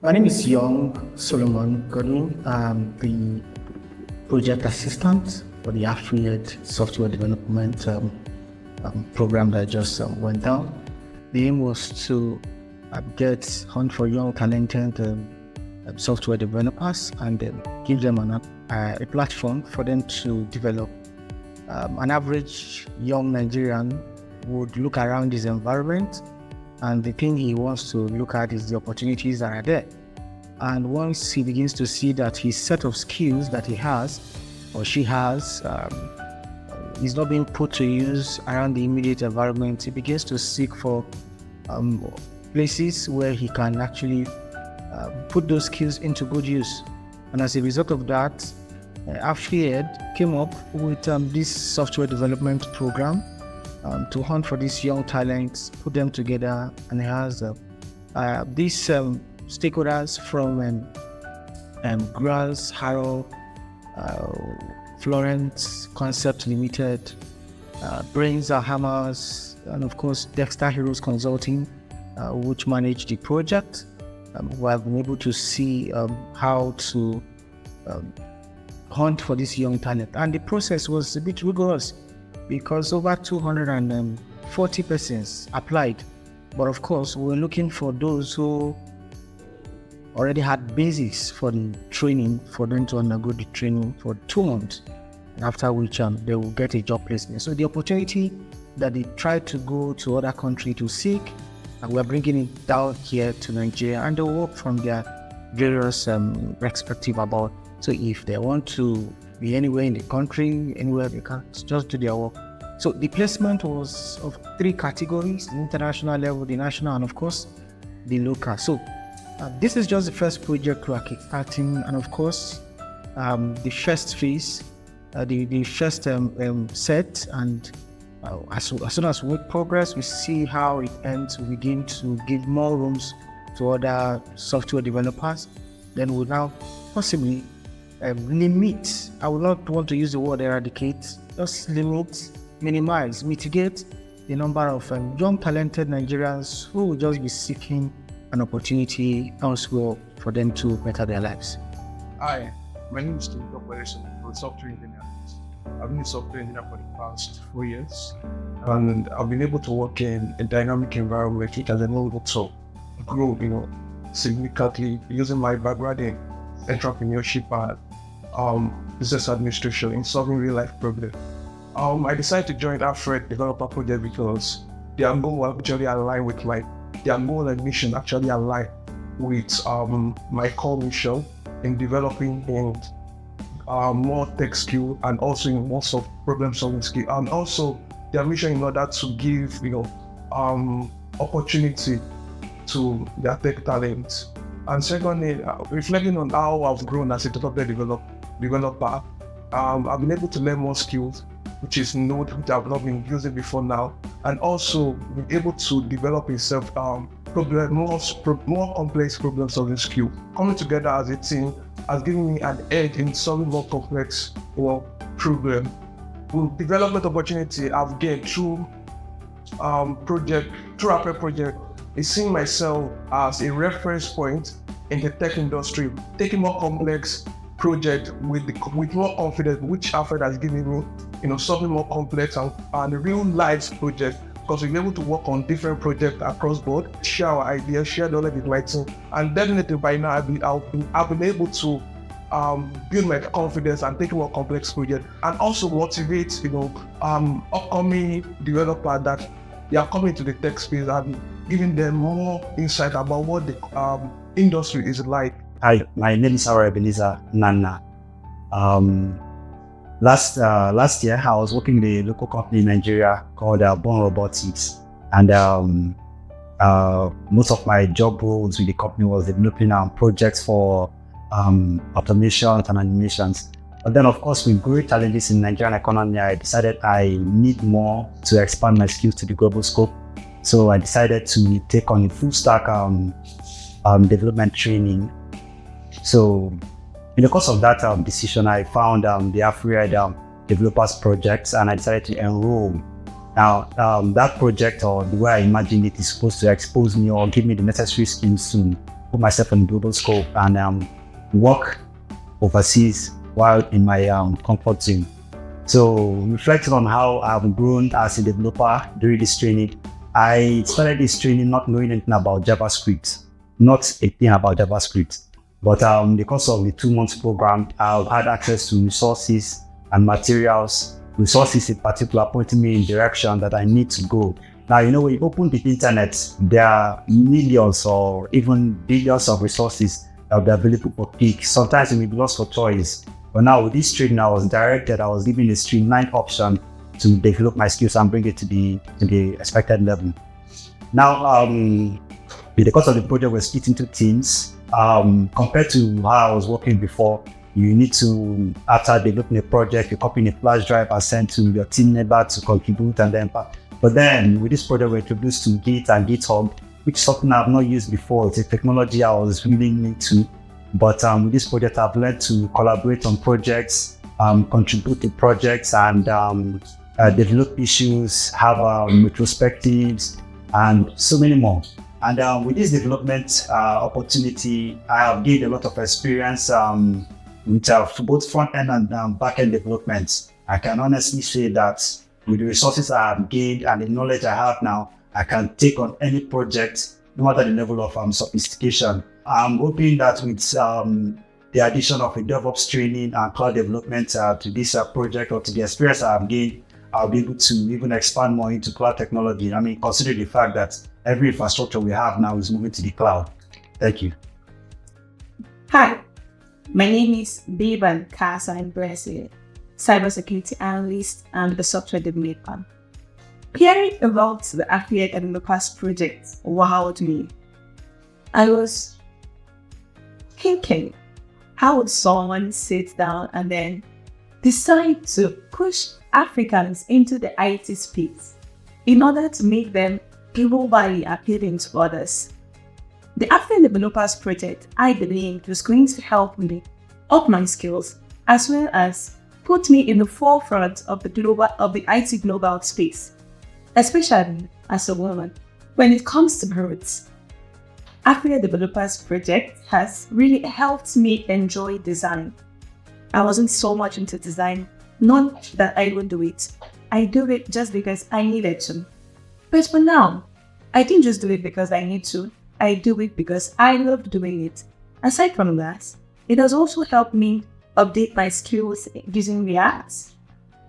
My name is Young Solomon Godwin. I'm the project assistant for the Afrie-ED software development program that just went down. The aim was to hunt for young, talented software developers and give them a platform for them to develop. An average young Nigerian would look around his environment, and the thing he wants to look at is the opportunities that are there. And once he begins to see that his set of skills that he has or she has is not being put to use around the immediate environment, he begins to seek for places where he can actually put those skills into good use. And as a result of that, Afrie-ED came up with this software development program to hunt for these young talents, put them together, and it has these stakeholders from Grass, Harrow, Florence, Concept Limited, Brains are Hammers, and of course Dexter Heroes Consulting, which manage the project. We have been able to see how to hunt for this young talent, and the process was a bit rigorous because over 240 persons applied. But of course, we were looking for those who already had basis for the training, for them to undergo the training for 2 months, after which they will get a job placement. So the opportunity that they tried to go to other country to seek, and we're bringing it down here to Nigeria, and they work from their various perspective about. So if they want to be anywhere in the country, anywhere they can just do their work. So the placement was of 3 categories: the international level, the national, and of course the local. So this is just the first project we are kickstarting, and of course the first phase, the first set, and as soon as we make progress, we see how it ends. We begin to give more rooms to other software developers. Then we'll now possibly limit, I would not want to use the word eradicate, just limit, minimize, mitigate the number of young talented Nigerians who will just be seeking an opportunity elsewhere for them to better their lives. Hi, my name is Tim Operation. I'm a software engineer. I've been a software engineer for the past 4 years, and I've been able to work in a dynamic environment which has enabled me to grow, significantly using my background in entrepreneurship and business administration in solving real life problems. I decided to join Afrie-ED developer project because their goal actually aligned with their goal and mission actually align with my core mission in developing more tech skill and also in more problem solving skill, and also their mission in order to give opportunity to their tech talent. And secondly, reflecting on how I've grown as a software developer, I've been able to learn more skills, which is Node, which I've not been using before now, and also been able to develop more complex problem solving skill. Coming together as a team has given me an edge in solving more complex problem. With development opportunity I've gained through Afrie project, is seeing myself as a reference point in the tech industry, taking more complex project with more confidence, which Afrie has given me, solving more complex and real life project, because we're able to work on different projects across board, share our ideas, share knowledge with my team, and definitely by now I've been able to build my confidence and take more complex projects, and also motivate upcoming developers that they are coming to the tech space and giving them more insight about what the industry is like. Hi, my name is Ebenezer Nana. Last year, I was working in a local company in Nigeria called Born Robotics, and most of my job roles with the company was developing projects for automations and animations. But then, of course, with great challenges in Nigerian economy, I decided I need more to expand my skills to the global scope. So I decided to take on a full stack development training. So in the course of that decision, I found the Afrie-ED developers projects, and I decided to enroll. Now, that project, or the way I imagine it, is supposed to expose me or give me the necessary skills to put myself in global scope and work overseas while in my comfort zone. So reflecting on how I've grown as a developer during this training, I started this training not knowing anything about JavaScript, not a thing about JavaScript. But because of the 2 month program, I've had access to resources and materials, resources in particular pointing me in direction that I need to go. Now, when you open the internet, there are millions or even billions of resources that will be available for pick. Sometimes it may be lost for choice. But now with this training, I was given a streamlined option to develop my skills and bring it to the expected level. Now, because of the project, we're split into teams. Compared to how I was working before, you need to, after developing a project, you copy in a flash drive and send to your team member to contribute and then. But then with this project, we're introduced to Git and GitHub, which is something I've not used before. It's a technology I was really into. But with this project, I've learned to collaborate on projects, contribute to projects, and develop issues, have retrospectives, and so many more. And with this development opportunity, I have gained a lot of experience with both front-end and back-end development. I can honestly say that with the resources I have gained and the knowledge I have now, I can take on any project, no matter the level of sophistication. I'm hoping that with the addition of a DevOps training and cloud development to this project or to the experience I have gained, I'll be able to even expand more into cloud technology. I mean, consider the fact that every infrastructure we have now is moving to the cloud. Thank you. Hi, my name is Beban Kasa Imbrese, cybersecurity analyst and the software developer. Hearing about the Afrie-ED developers project wowed me. I was thinking, how would someone sit down and then decide to push Africans into the IT space in order to make them globally appealing to others? The Afrie-ED Developers Project, I believed, was going to help me up my skills as well as put me in the forefront of the IT global space, especially as a woman. When it comes to my roots, Afrie-ED Developers Project has really helped me enjoy design. I wasn't so much into design, not that I would do it. I do it just because I needed to. But for now, I didn't just do it because I need to. I do it because I love doing it. Aside from that, it has also helped me update my skills using React,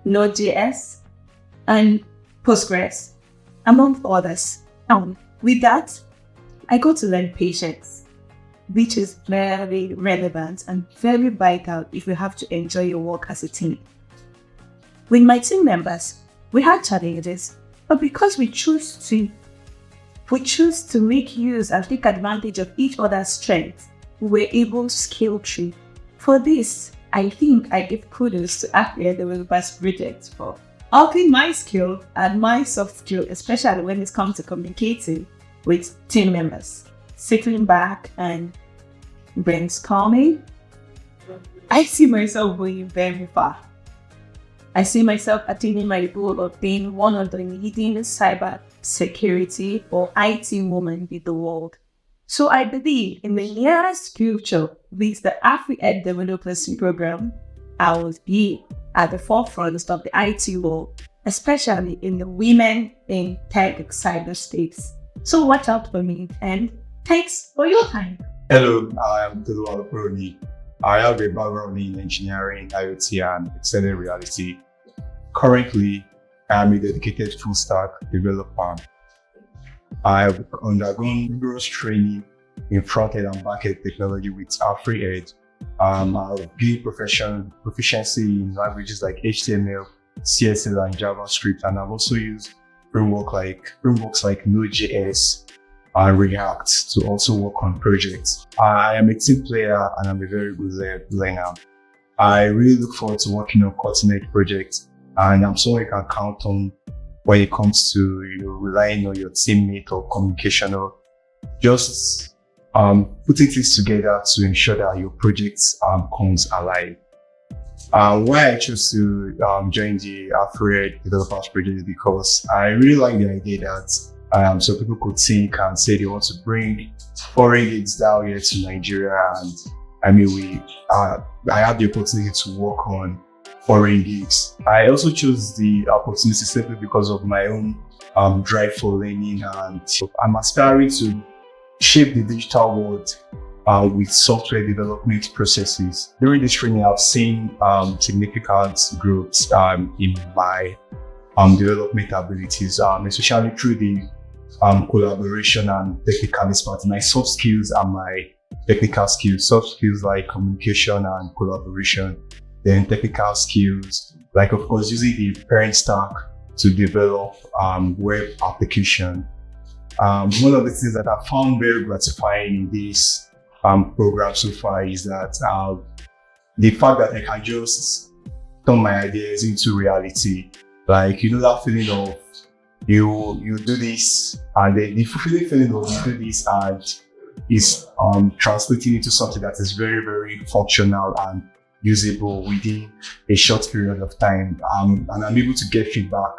Node.js, and Postgres, among others. With that, I got to learn patience, which is very relevant and very vital if you have to enjoy your work as a team. With my team members, we had challenges, but because we choose to make use and take advantage of each other's strengths, we were able to scale through. For this, I think I give kudos to Afrie-ED Developers Project for upping my skill and my soft skill, especially when it comes to communicating with team members. Sitting back and brainstorming, I see myself going very far. I see myself attaining my goal of being one of the leading cyber security or IT women in the world. So I believe in the nearest future with the Afrie-ED Developers Program, I will be at the forefront of the IT world, especially in the women in tech cyber space. So watch out for me and thanks for your time. Hello, I am Tolu Alporoni. I have a background in engineering, IoT, and extended reality. Currently, I am a dedicated full-stack developer. I have undergone rigorous training in front-end and back-end technology with Afrie-ED. I've gained proficiency in languages like HTML, CSS, and JavaScript, and I've also used frameworks like Node.js and React to also work on projects. I am a team player and I'm a very good learner. I really look forward to working on cutting-edge projects, and I'm someone you can count on when it comes to relying on your teammate or communication or just putting things together to ensure that your project comes alive. Why I chose to join the Afrie-ED Developers Project is because I really like the idea that So people could think and say they want to bring foreign gigs down here to Nigeria. And I mean, I had the opportunity to work on foreign gigs. I also chose the opportunity simply because of my own drive for learning, and I'm aspiring to shape the digital world with software development processes. During this training, I've seen significant growth in my development abilities, especially through the collaboration and technical expertise. My soft skills and my technical skills. Soft skills like communication and collaboration. Then technical skills, like of course using the parent stack to develop web application. One of the things that I found very gratifying in this program so far is that the fact that I can just turn my ideas into reality. Like, you know, that feeling of you do this, and the fulfilling feeling of you do this and is translating into something that is very, very functional and usable within a short period of time, and I'm able to get feedback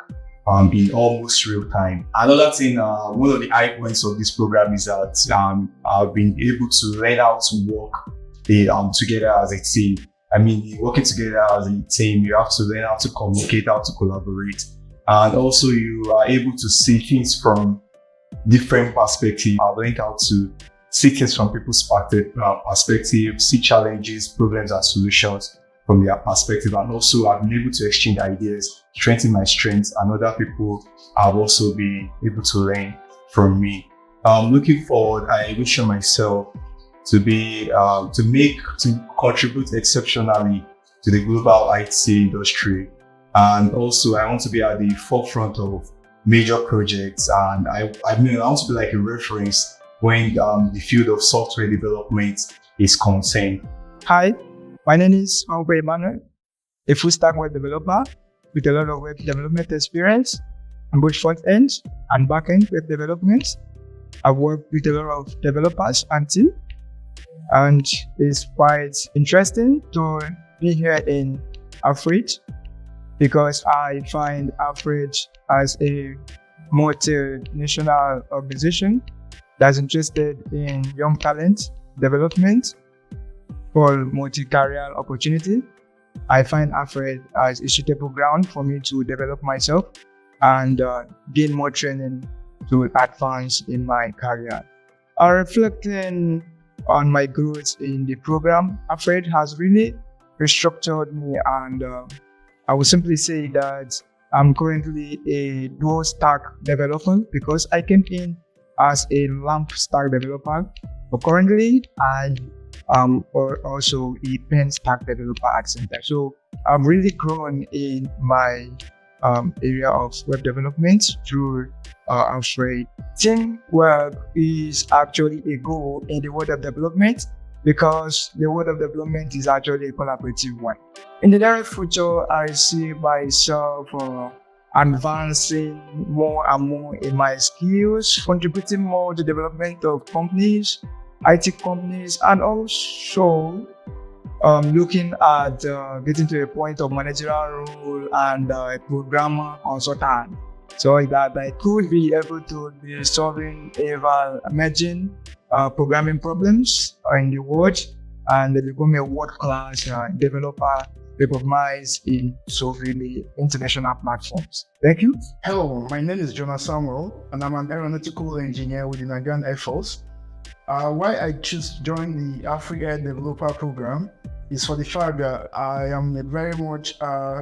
in almost real time. Another thing, one of the high points of this program is that I've been able to learn how to work together as a team. I mean, working together as a team, you have to learn how to communicate, how to collaborate, and also you are able to see things from different perspectives. I've learned how to see things from people's perspective, see challenges, problems, and solutions from their perspective. And also I've been able to exchange ideas, strengthen my strengths, and other people have also been able to learn from me. Looking forward, I envision myself to contribute exceptionally to the global IT industry. And also I want to be at the forefront of major projects. And I want to be like a reference when the field of software development is concerned. Hi, my name is Afrie-ED, a full stack web developer with a lot of web development experience on both front-end and back-end web development. I've worked with a lot of developers and team, and it's quite interesting to be here in Afrie-ED because I find Afrie-ED as a multinational organization that's interested in young talent development for multi-career opportunity. I find Afrie-ED as a suitable ground for me to develop myself and gain more training to advance in my career. Reflecting on my growth in the program, Afrie-ED has really restructured me, and I would simply say that I'm currently a dual stack developer because I came in as a LAMP stack developer, but currently I am also a pen stack developer at Center. So I've really grown in my area of web development through Afrie-ED. Teamwork is actually a goal in the world of development because the world of development is actually a collaborative one. In the near future, I see myself advancing more and more in my skills, contributing more to the development of companies, IT companies, and also looking at getting to a point of managerial role and a programmer consultant, so that I could be able to be solving emerging programming problems in the world and become a world-class developer recognized in so really international platforms. Thank you. Hello, my name is Jonas Samuel, and I'm an aeronautical engineer with the Nigerian Air Force. Why I choose to join the Afrie-ED Developer Program is for the fact that I am a very much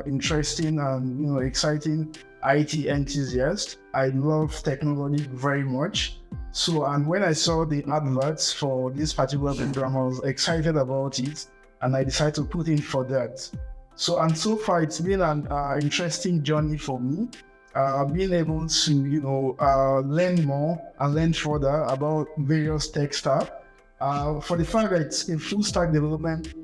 interesting and exciting IT enthusiast. I love technology very much. So, and when I saw the adverts for this particular program, I was excited about it, and I decided to put in for that. So far it's been an interesting journey for me. Being able to learn more and learn further about various tech stack. For the fact that it's a full stack development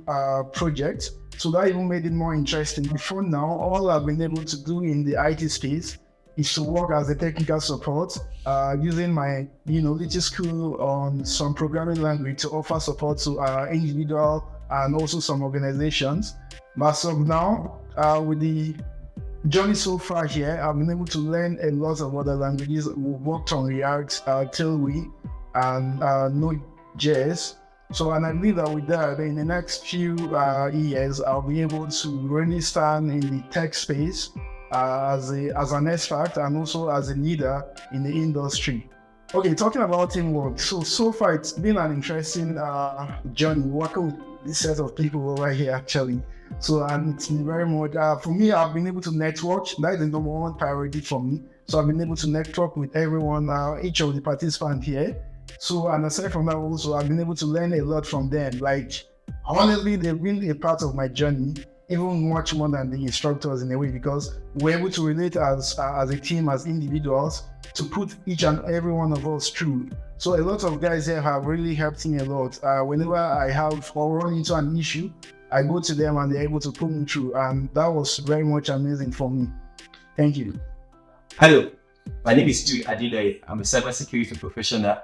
project, so that even made it more interesting. Before now, all I've been able to do in the IT space is to work as a technical support, using my little skill on some programming language to offer support to individual and also some organizations. But so now, with the journey so far here, I've been able to learn a lot of other languages. We've worked on React, Tailwind, and Node.js. So, and I believe that with that, in the next few years, I'll be able to really stand in the tech space as an expert and also as a leader in the industry. Okay, talking about teamwork. So far it's been an interesting journey working with this set of people over here actually. So, and it's been very much for me. I've been able to network. That is the number one priority for me. So I've been able to network with everyone, each of the participants here. So, and aside from that, also I've been able to learn a lot from them. Like honestly, they've been a part of my journey, even much more than the instructors in a way, because we're able to relate as a team, as individuals, to put each and every one of us through. So a lot of guys here have really helped me a lot. Whenever I have or run into an issue, I go to them and they're able to put me through, and that was very much amazing for me. Thank you. Hello, my name is Stu Adidai. I'm a cybersecurity professional,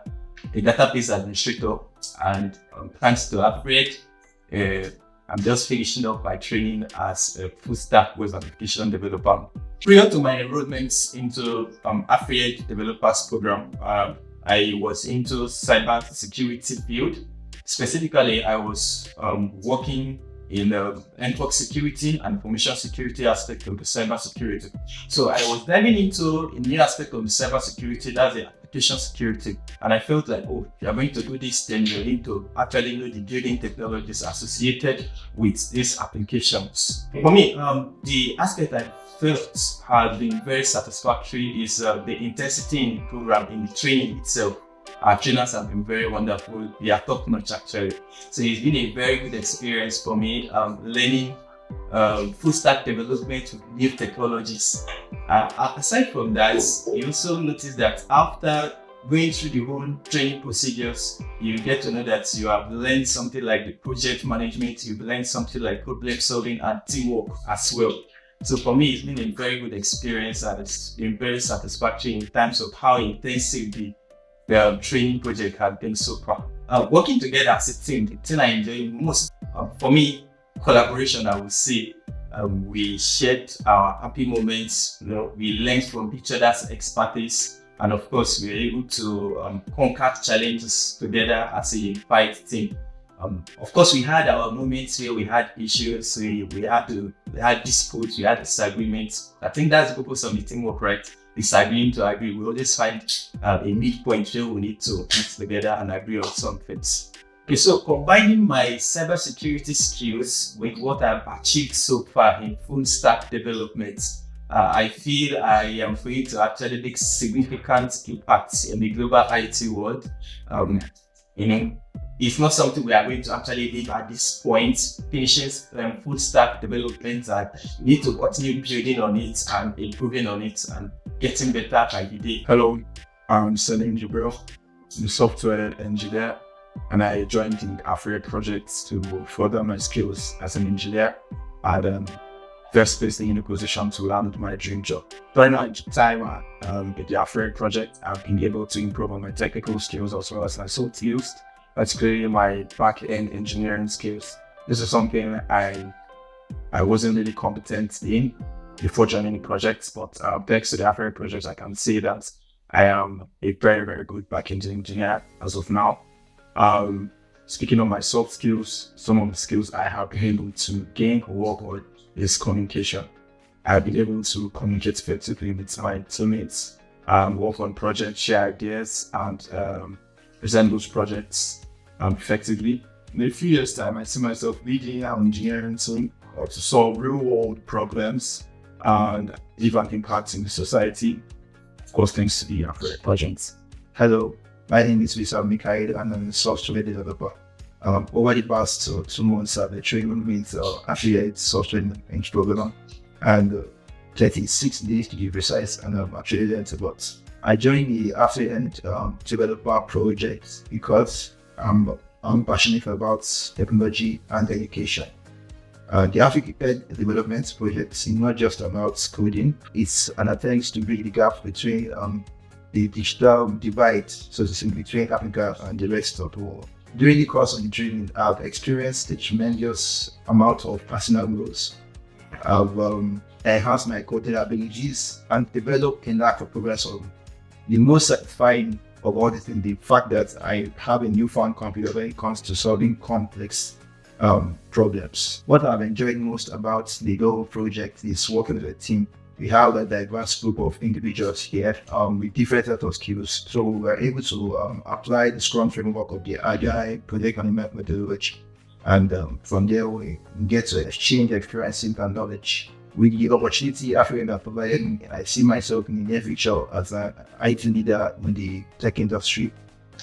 a database administrator, and thanks to Afrie-ED, I'm just finishing up my training as a full stack web application developer. Prior to my enrollment into Afrie-ED developers program, I was into cybersecurity field. Specifically, I was working in the network security and information security aspect of the cybersecurity. So I was diving into a new aspect of the cybersecurity, that's the application security. And I felt like, oh, you're going to do this, then you need to actually know the building technologies associated with these applications. For me, the aspect I felt has been very satisfactory is the intensity in the program, in the training itself. Our trainers have been very wonderful. They are top notch actually. So it's been a very good experience for me, learning full stack development with new technologies. Aside from that, you also notice that after going through the whole training procedures, you get to know that you have learned something like the project management, you've learned something like problem solving and teamwork as well. So for me, it's been a very good experience and it's been very satisfactory in terms of how intensive the training project has been so far. Working together as a team, the thing I enjoy most, for me, collaboration, I would say. We shared our happy moments, we learned from each other's expertise, and of course, we were able to conquer challenges together as a unified team. Of course, we had our moments where we had issues, we had disputes, we had disagreements. I think that's the purpose of the teamwork, right? Disagreeing to agree. We always find a midpoint where we need to put together and agree on some things. Okay, so combining my cybersecurity skills with what I've achieved so far in full stack development, I feel I am free to actually make significant impacts in the global IT world. It's not something we are going to actually leave at this point. Finishing full stack development, I need to continue building on it and improving on it and getting better by the day. Hello, I'm Salim Jibril, I'm a software engineer, and I joined the Afrie-ED project to further my skills as an engineer and first placing in a position to land my dream job. During my time with the Afrie-ED project, I've been able to improve on my technical skills as well as my soft skills, particularly my back-end engineering skills. This is something I wasn't really competent in before joining the project, but thanks to the Afrie-ED project, I can say that I am a very, very good back-end engineer as of now. Speaking of my soft skills, some of the skills I have been able to gain or work on is communication. I've been able to communicate effectively with my teammates, work on projects, share ideas, and present those projects effectively. In a few years' time, I see myself leading our engineering team to solve real-world problems and leave an impact in the society. Of course, thanks to the Afrie-ED project. Hello, my name is Visa Mikhail and I'm a software developer. Over the past 2 months, I've been training with Afrie-ED software engineering program and 36 days to be precise, and I've actually learned a lot. I joined the Afrie-ED developer project because I'm passionate about technology and education. The Afrie-ED development project is not just about coding, it's an attempt to bridge the gap between the digital divide, so to speak, between Africa and the rest of the world. During the course of the training, I've experienced a tremendous amount of personal growth. I've enhance my coding abilities, and develop a knack for problem solving. The most satisfying of all this is the fact that I have a newfound confidence when it comes to solving complex problems. What I've enjoyed most about the whole project is working with a team. We have a diverse group of individuals here with different set of skills. So we're able to apply the Scrum framework of the Agile project management methodology. And from there, we get to exchange experiences and knowledge. With the opportunity Afrie-ED has provided me, I see myself in the near future as an IT leader in the tech industry.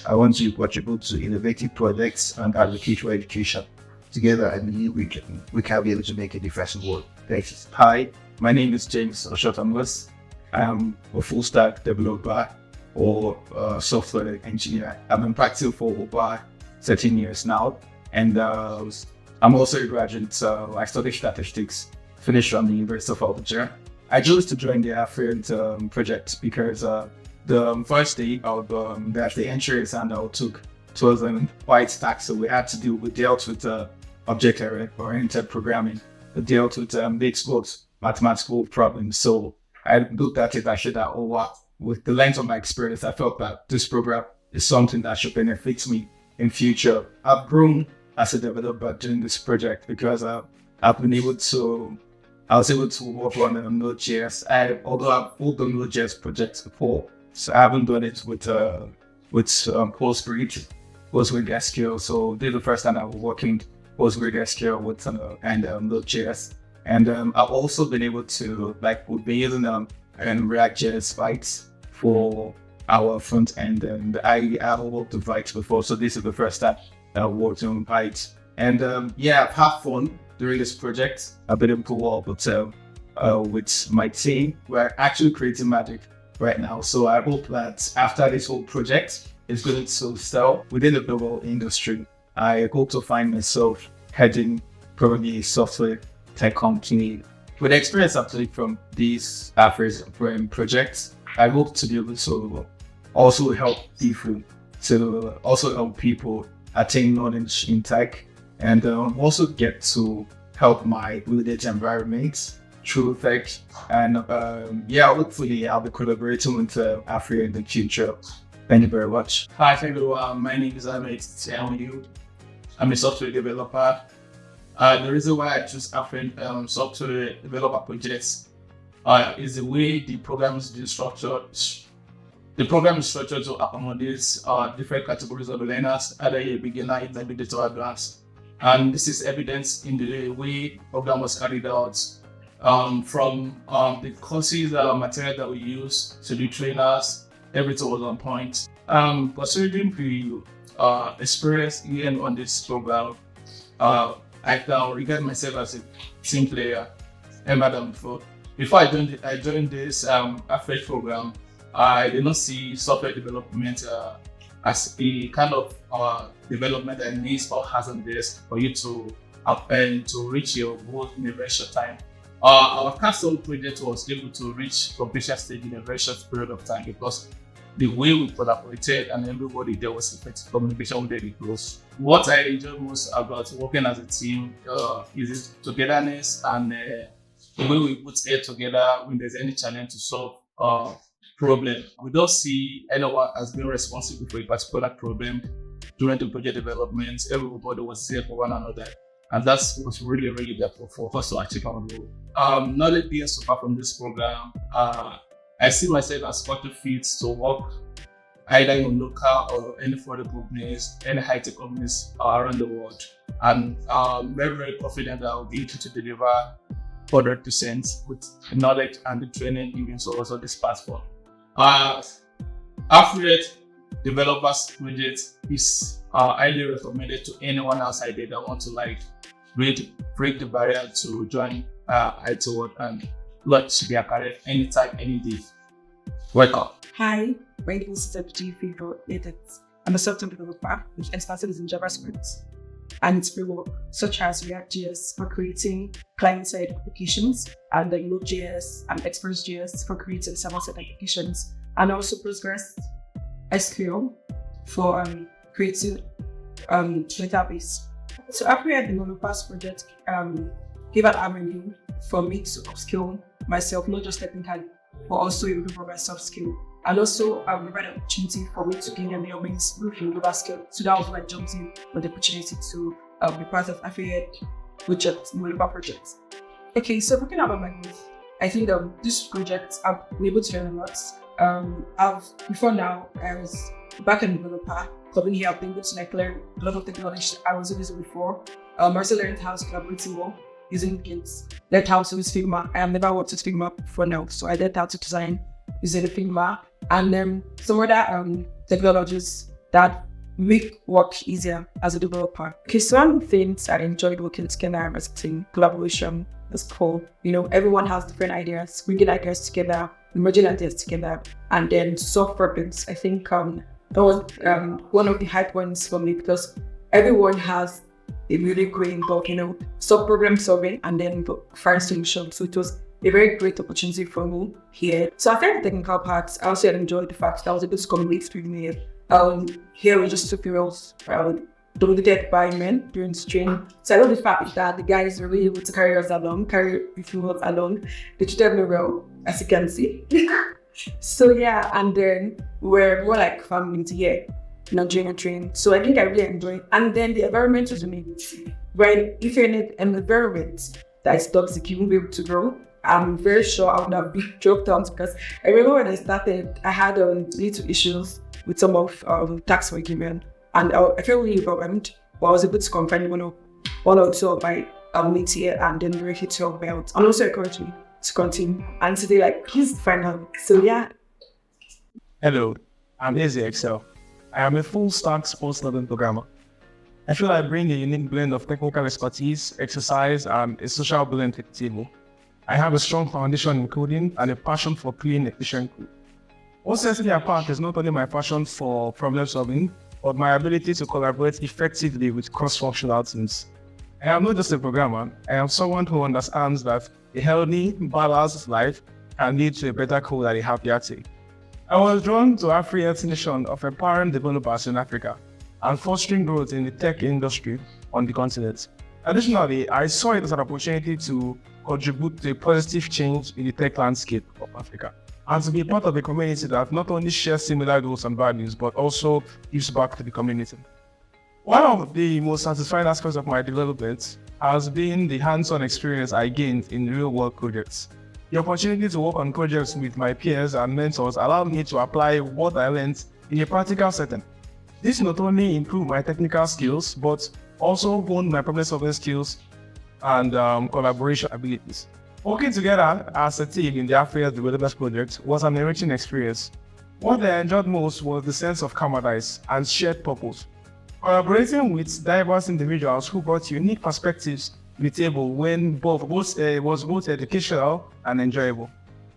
I want to contribute to innovative projects and advocate for education. Together, I believe we can be able to make a difference in the world. Thanks. Hi, my name is James Oshotamus. I am a full stack developer or software engineer. I've been practicing for over 13 years now. And I'm also a graduate, so I studied statistics, finished from the University of Algeria. I chose to join the Afrie-ED project because the first day of the entry exam that I took was quite stacked, so we dealt with object-oriented programming. We dealt with mixed mathematical problems. So I looked at it, I said that, oh wow, with the length of my experience, I felt that this program is something that should benefit me in future. I've grown as a developer during this project because I was able to work on Node.js. Although I've worked on Node.js projects before, so I haven't done it with PostgreSQL. So this is the first time I was working PostgreSQL with Node.js. And I've also been able to we've been using React.js Bytes for our front end, and I have worked with Bytes before, so this is the first time I worked on Bytes. And I've had fun during this project. I've been able to work with my team. We're actually creating magic right now, so I hope that after this whole project is going to sell within the global industry, I hope to find myself heading probably a software tech company. With the experience I've taken from these Afrie-ED projects, I hope to be able to also help people attain knowledge in tech, and also get to help my village environment through tech. And hopefully I'll be collaborating with Afrie in the future. Thank you very much. Hi, everyone. My name is Ahmed. I'm a software developer. The reason why I choose Afrie software developer projects is the way the program is structured. The program is structured to accommodate different categories of learners, either a beginner, intermediate, or advanced. And this is evidenced in the way the program was carried out, from the courses material that we use to the trainers. Everything was on point. Considering the experience gained on this program, I can regard myself as a team player ever than before. Before I joined this Afrie program, I did not see software development as a kind of development that needs or has on this for you to reach your goal in a very short time. Our capstone project was able to reach completion stage in a very short period of time because the way we collaborated and everybody there was effective communication with the close. What I enjoy most about working as a team is togetherness and the way we put it together when there's any challenge to solve problem. We don't see anyone as being responsible for a particular problem during the project development. Everybody was there for one another. And that was really, really helpful for us to achieve our goal. Knowledge being so far from this program, I see myself as quite fit to work either in local or any foreign companies, any high-tech companies around the world. And I'm very, very confident that I'll be able to deliver 100% with the knowledge and the training given to us on this platform. Afrie-ED Developers Project is highly recommended to anyone outside there that wants to break the barrier to join IT world and launch their career anytime, any day. Welcome. Hi, my name is Favor. I'm a software developer with expertise in JavaScript and its framework, such as React.js for creating client-side applications, and Node.js and Express.js for creating server-side applications, and also PostgreSQL for creating database. So Afrie-ED Developers Project gave an avenue for me to upskill myself, not just technically, but also improve on my soft skill. And also, provide an opportunity for me to gain environments with global skill. So that was when I jumped in for the opportunity to be part of Afrie-ED developer project. Okay, so looking about my growth, I think this project I've been able to learn a lot. Before now, I was back-end developer. Coming here, I've been able to learn a lot of technology I wasn't using before. I also learned how to collaborate more using Git. Learned how to use Figma. I have never worked with Figma before now, so I learned how to design using Figma, and then some other technologies that make work easier as a developer. Okay, so one of the things I enjoyed working together as a team, collaboration is cool. Everyone has different ideas, bringing ideas together, merging ideas together, and then to solve problems. I think that was one of the high points for me, because everyone has a really great involved, solve problem solving and then find solutions. So it was a very great opportunity for me here. So after the technical parts, I also enjoyed the fact that I was able to communicate with me. Here we just 2 females dominated by men during the training. So I love the fact that the guys were really able to carry the females along. They treated me well, as you can see. So yeah, and then we're more like family here, during a training. So I think I really enjoyed it. And then the environment was amazing. When if you're in an environment that is toxic, you won't be able to grow. I'm very sure I would have been choked out, because I remember when I started, I had little issues with some of tax regime, and I felt really overwhelmed. But I was able to confront one or two of my mates here, and then directly talk about, and also encourage me to continue. And today, please find out. So yeah. Hello, I'm Eze Excel. I am a full-stack sports learning programmer. I feel I bring a unique blend of technical expertise, exercise, and a social blend to the table. I have a strong foundation in coding and a passion for clean, efficient code. What sets me apart is not only my passion for problem solving, but my ability to collaborate effectively with cross-functional teams. I am not just a programmer, I am someone who understands that a healthy, balanced life can lead to a better code and a happier team. I was drawn to Afrie-ED's mission of empowering developers in Africa and fostering growth in the tech industry on the continent. Additionally, I saw it as an opportunity to contribute to a positive change in the tech landscape of Africa, and to be part of a community that not only shares similar goals and values, but also gives back to the community. One of the most satisfying aspects of my development has been the hands-on experience I gained in real-world projects. The opportunity to work on projects with my peers and mentors allowed me to apply what I learned in a practical setting. This not only improved my technical skills, but also honed my problem-solving skills and collaboration abilities. Working together as a team in the Afrie-ED Developers Project was an enriching experience. What I enjoyed most was the sense of camaraderie and shared purpose. Collaborating with diverse individuals who brought unique perspectives to the table was both educational and enjoyable.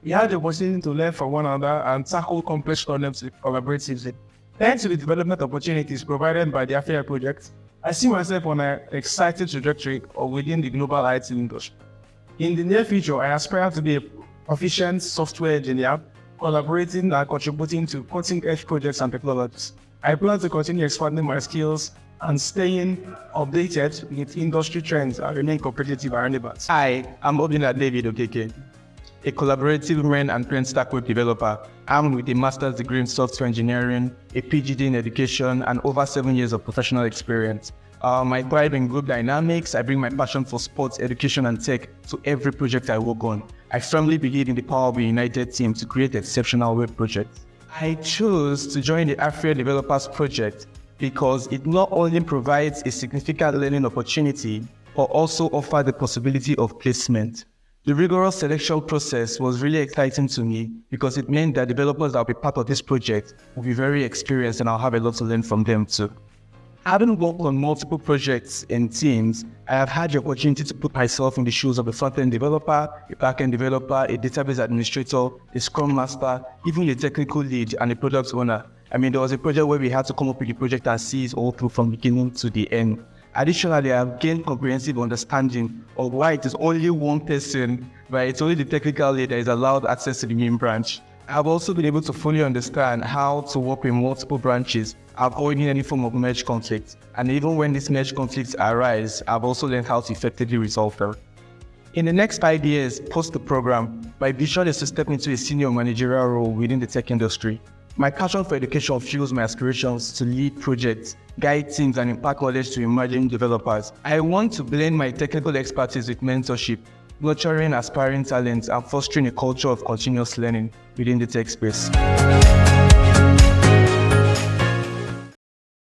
We had the opportunity to learn from one another and tackle complex problems collaboratively. Thanks to the development opportunities provided by the Afrie-ED project, I see myself on an exciting trajectory within the global IT industry. In the near future, I aspire to be a proficient software engineer, collaborating and contributing to cutting-edge projects and technologies. I plan to continue expanding my skills and staying updated with industry trends and remain competitive and relevant. Hi, I'm Obinna David Okeke, a collaborative main and plain stack web developer. I'm with a master's degree in software engineering, a PhD in education, and over 7 years of professional experience. I thrive in group dynamics. I bring my passion for sports, education, and tech to every project I work on. I firmly believe in the power of a united team to create exceptional web projects. I chose to join the Afrie-ED Developers Project because it not only provides a significant learning opportunity, but also offers the possibility of placement. The rigorous selection process was really exciting to me because it meant that developers that will be part of this project will be very experienced, and I'll have a lot to learn from them too. Having worked on multiple projects and teams, I have had the opportunity to put myself in the shoes of a front-end developer, a back-end developer, a database administrator, a scrum master, even a technical lead and a product owner. There was a project where we had to come up with the project and see it all through from beginning to the end. Additionally, I have gained comprehensive understanding of why it is only one person, but it's only the technical lead that is allowed access to the main branch. I have also been able to fully understand how to work with multiple branches, avoiding any form of merge conflict. And even when these merge conflicts arise, I've also learned how to effectively resolve them. In the next 5 years post the program, my vision is to step into a senior managerial role within the tech industry. My passion for education fuels my aspirations to lead projects, guide teams, and impart knowledge to emerging developers. I want to blend my technical expertise with mentorship, nurturing aspiring talents, and fostering a culture of continuous learning within the tech space.